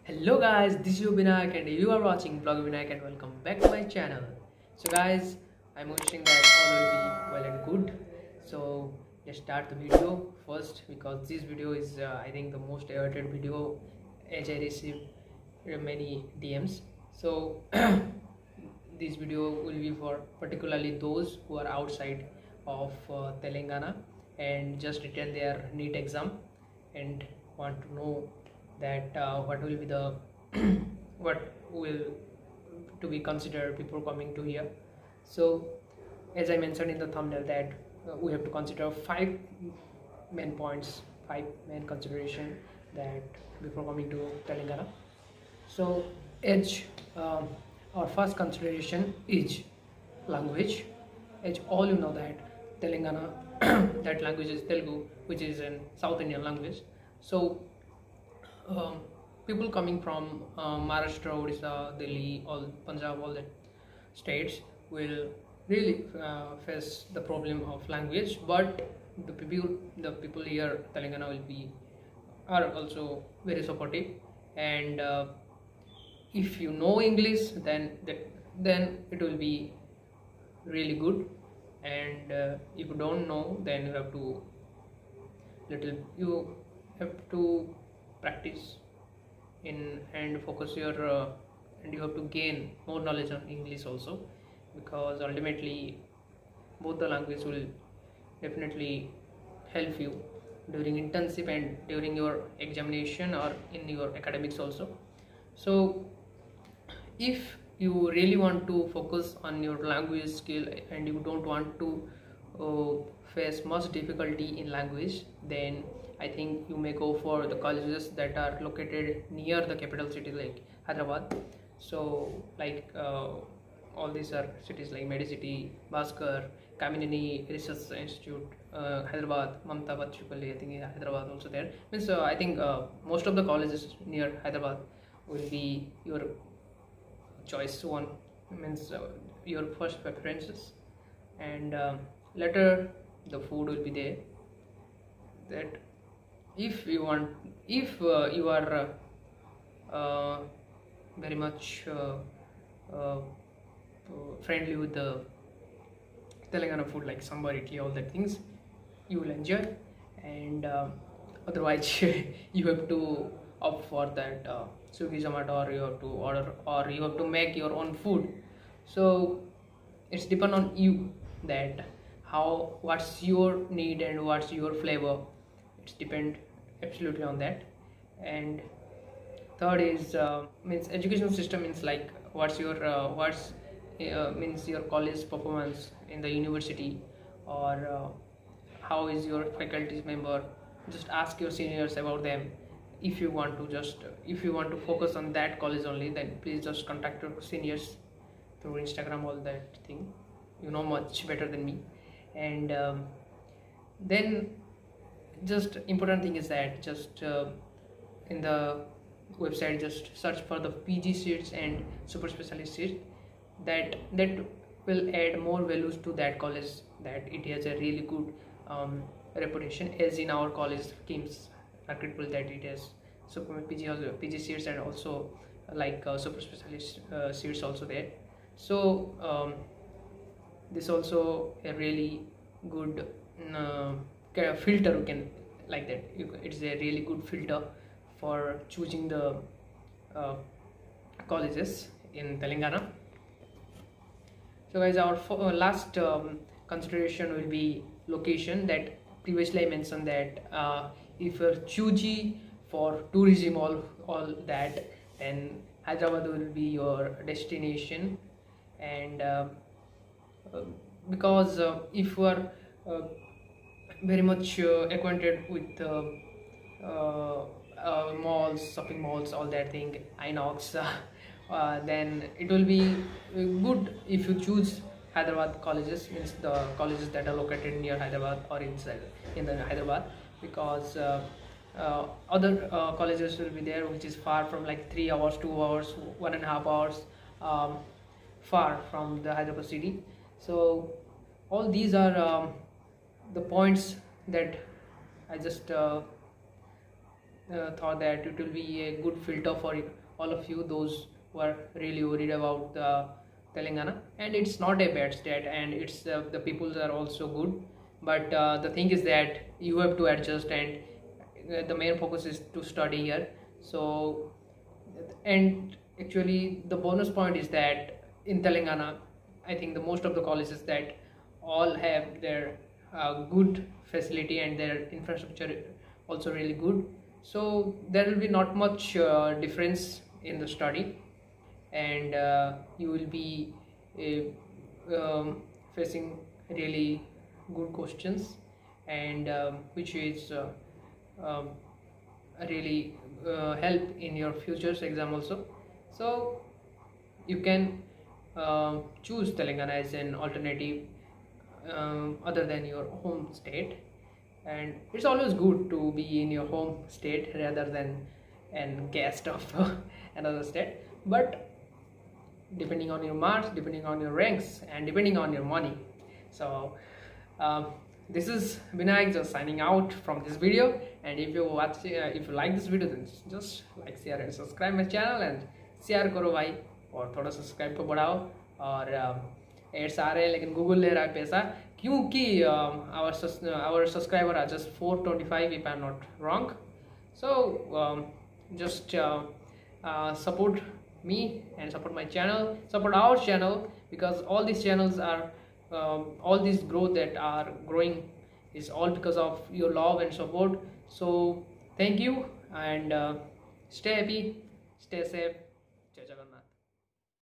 Hello guys, this is Vinayak and you are watching Blog Vinayak and welcome back to my channel. So guys, I'm wishing that all will be well and good. So let's start the video first because this video is I think the most awaited video as I received many DMs. So this video will be for particularly those who are outside of Telangana and just written their NEET exam and want to know that what will be the what will to be considered before coming to here. So as I mentioned in the thumbnail that we have to consider five main points, five main consideration that before coming to Telangana. So as our first consideration is language. As all you know that Telangana that language is Telugu, which is an South Indian language. So people coming from Maharashtra, Odisha, Delhi, all Punjab, all that states will really face the problem of language. But the people here Telangana are also very supportive, and if you know English, then it will be really good. And if you don't know, then you have to practice in and focus your and you have to gain more knowledge on English also, because ultimately both the language will definitely help you during internship and during your examination or in your academics also. So if you really want to focus on your language skill and you don't want to face much difficulty in language, then I think you may go for the colleges that are located near the capital city like Hyderabad. So like all these are cities like Medicity, Bhaskar, Kaminini Research Institute, Hyderabad, Mamta Bachupalli, I think Hyderabad also there. Means I think most of the colleges near Hyderabad will be your choice one, means your first preferences, and later the food will be there. That if you want, if you are very much friendly with the Telangana food like sambar, idli, all that things, you will enjoy. And otherwise you have to opt for that Swiggy, Zomato, or you have to order, or you have to make your own food. So it's depend on you that what's your need and what's your flavor. It's depend absolutely on that. And third is means education system, means like what's means your college performance in the university, or how is your faculty member. Just ask your seniors about them. If you want to focus on that college only, then please just contact your seniors through Instagram, all that thing. You know much better than me. And then just important thing is that just in the website just search for the PG seats and super specialist seats. That will add more values to that college, that it has a really good reputation, as in our college KIMS Rakitpur, that it has super PG seats and also like super specialist seats also there. So this also a really good kind of filter, you can like that. It's a really good filter for choosing the colleges in Telangana. So guys, our last consideration will be location. That previously I mentioned that if you're choosy for tourism, all that, then Hyderabad will be your destination. And because if you are very much acquainted with malls, shopping malls, all that thing, Inox, then it will be good if you choose Hyderabad colleges, means the colleges that are located near Hyderabad or inside in the Hyderabad, because other colleges will be there which is far from, like 3 hours, 2 hours, 1.5 hours far from the Hyderabad city. So all these are the points that I just thought that it will be a good filter for all of you, those who are really worried about Telangana. And it's not a bad state, and it's the peoples are also good, but the thing is that you have to adjust, and the main focus is to study here. So, and actually the bonus point is that in Telangana, I think the most of the colleges that all have their good facility, and their infrastructure also really good. So there will be not much difference in the study, and you will be facing really good questions, and which is um, really help in your futures exam also. So you can choose Telangana as an alternative other than your home state, and it's always good to be in your home state rather than an guest of another state. But depending on your marks, depending on your ranks, and depending on your money. So this is Vinayak just signing out from this video, and if you watch if you like this video, then just like, share and subscribe my channel, and share करो भाई, और थोड़ा subscribe को बढ़ाओ। और ads आ रहे हैं लेकिन गूगल ले रहा है पैसा, क्योंकि our subscriber are just 425 if I'm not wrong. So just support me and support my channel, support our channel, because all these channels are all this growth that are growing is all because of your love and support. So thank you, and stay happy, stay safe.